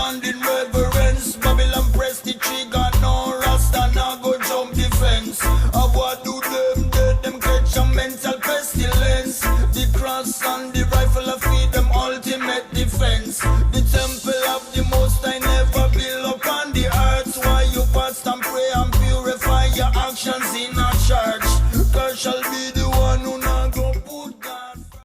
stand in reverence. Babylon press the trigger, no rasta, now go jump the fence. What do them dead, them catch a mental pestilence. The cross and the rifle of feed them ultimate defense. The temple of the most I never build upon the earth. Why you fast and pray and purify your actions in our